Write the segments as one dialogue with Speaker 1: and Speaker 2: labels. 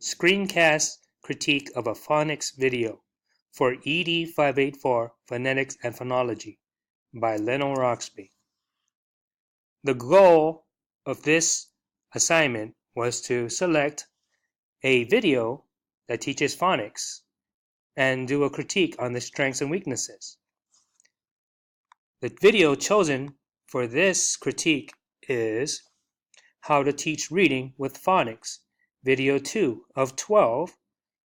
Speaker 1: Screencast Critique of a Phonics Video for ED584 Phonetics and Phonology by Leno Roxby. The goal of this assignment was to select a video that teaches phonics and do a critique on the strengths and weaknesses. The video chosen for this critique is How to Teach Reading with Phonics, Video 2 of 12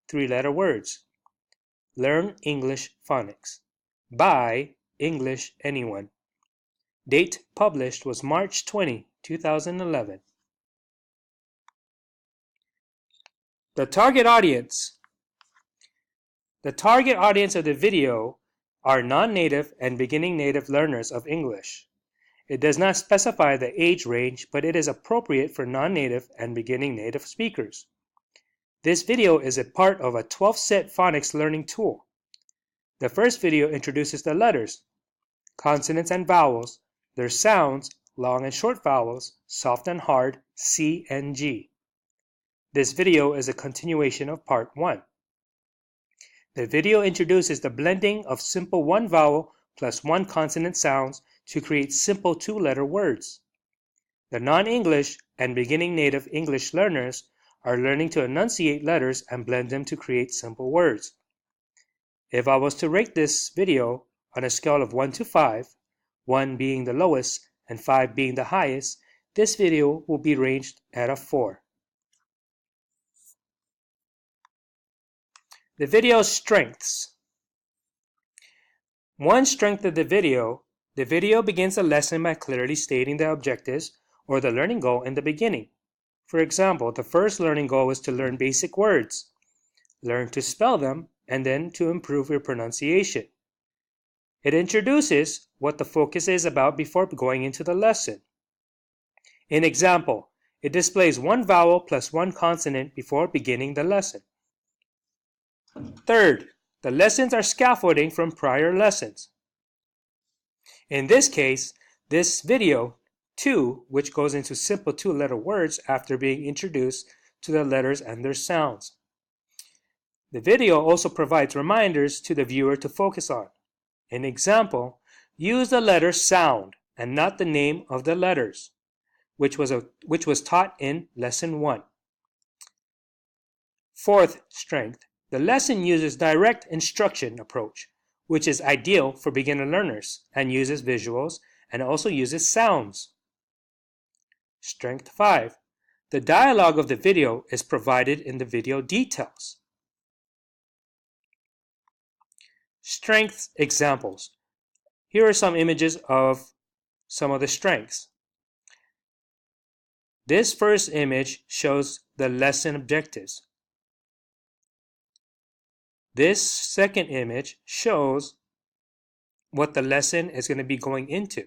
Speaker 1: three-letter words. Learn English Phonics by English Anyone. Date published was March 20, 2011. The target audience. The target audience of the video are non-native and beginning native learners of English. It does not specify the age range, but it is appropriate for non-native and beginning native speakers. This video is a part of a 12-set phonics learning tool. The first video introduces the letters, consonants and vowels, their sounds, long and short vowels, soft and hard, C and G. This video is a continuation of part 1. The video introduces the blending of simple one vowel plus one consonant sounds to create simple two-letter words. The non-English and beginning native English learners are learning to enunciate letters and blend them to create simple words. If I was to rate this video on a scale of 1 to 5, 1 being the lowest and 5 being the highest, this video will be ranged at a 4. The video's strengths. One strength of the video begins a lesson by clearly stating the objectives or the learning goal in the beginning. For example, the first learning goal is to learn basic words, learn to spell them, and then to improve your pronunciation. It introduces what the focus is about before going into the lesson. In example, it displays one vowel plus one consonant before beginning the lesson. Third, the lessons are scaffolding from prior lessons. In this case, this video 2, which goes into simple two-letter words after being introduced to the letters and their sounds. The video also provides reminders to the viewer to focus on. An example, use the letter sound and not the name of the letters, which was taught in lesson 1. Fourth strength, the lesson uses direct instruction approach, which is ideal for beginner learners and uses visuals and also uses sounds. Strength 5. The dialogue of the video is provided in the video details. Strengths examples. Here are some images of some of the strengths. This first image shows the lesson objectives. This second image shows what the lesson is going to be going into.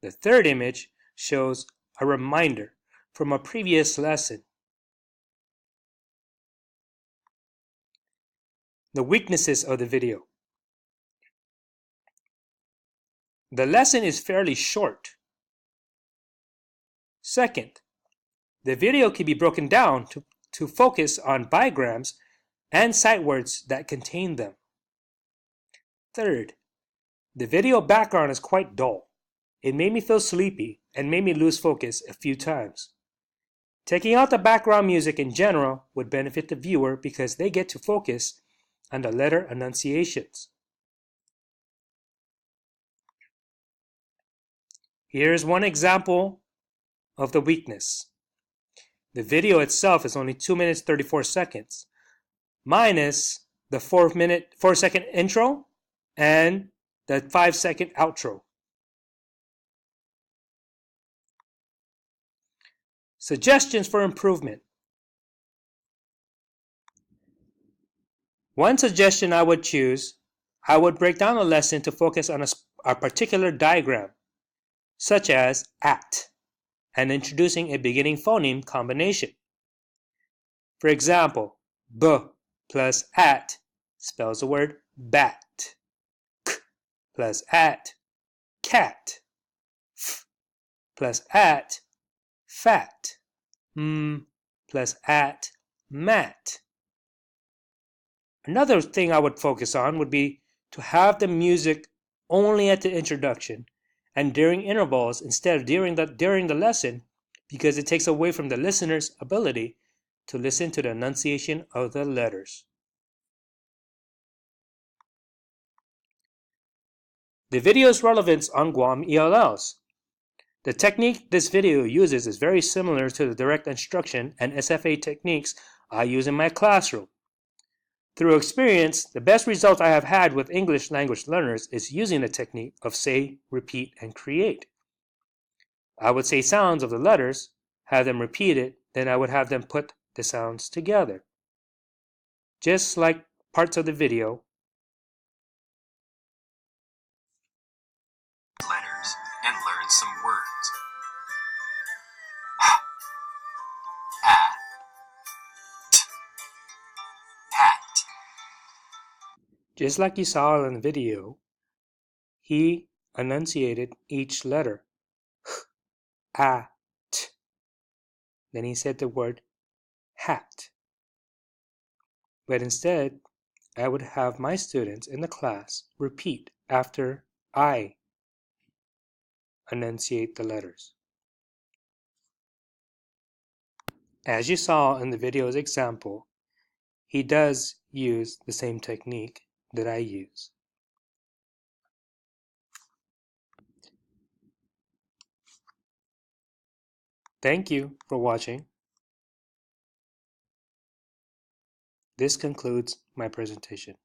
Speaker 1: The third image shows a reminder from a previous lesson. The weaknesses of the video. The lesson is fairly short. Second, the video can be broken down to focus on bigrams and sight words that contain them. Third, the video background is quite dull. It made me feel sleepy and made me lose focus a few times. Taking out the background music in general would benefit the viewer because they get to focus on the letter enunciations. Here's one example of the weakness. The video itself is only 2 minutes 34 seconds, minus the 4-second intro and the 5-second outro. Suggestions for improvement. One suggestion I would choose, I would break down a lesson to focus on a particular diagram, such as at, and introducing a beginning phoneme combination. For example, b plus at spells the word bat. K plus at, cat. F plus at, fat. M plus at, mat. Another thing I would focus on would be to have the music only at the introduction and during intervals instead of during the lesson, because it takes away from the listener's ability to listen to the enunciation of the letters. The video's relevance on Guam ELLs. The technique this video uses is very similar to the direct instruction and SFA techniques I use in my classroom. Through experience, the best result I have had with English language learners is using the technique of say, repeat, and create. I would say sounds of the letters, have them repeat it, then I would have them put the sounds together. Just like parts of the video.
Speaker 2: Letters and learn some words. Hat.
Speaker 1: Just like you saw in the video, he enunciated each letter. A, t. Then he said the word hat. But instead, I would have my students in the class repeat after I enunciate the letters. As you saw in the video's example, he does use the same technique that I use. Thank you for watching. This concludes my presentation.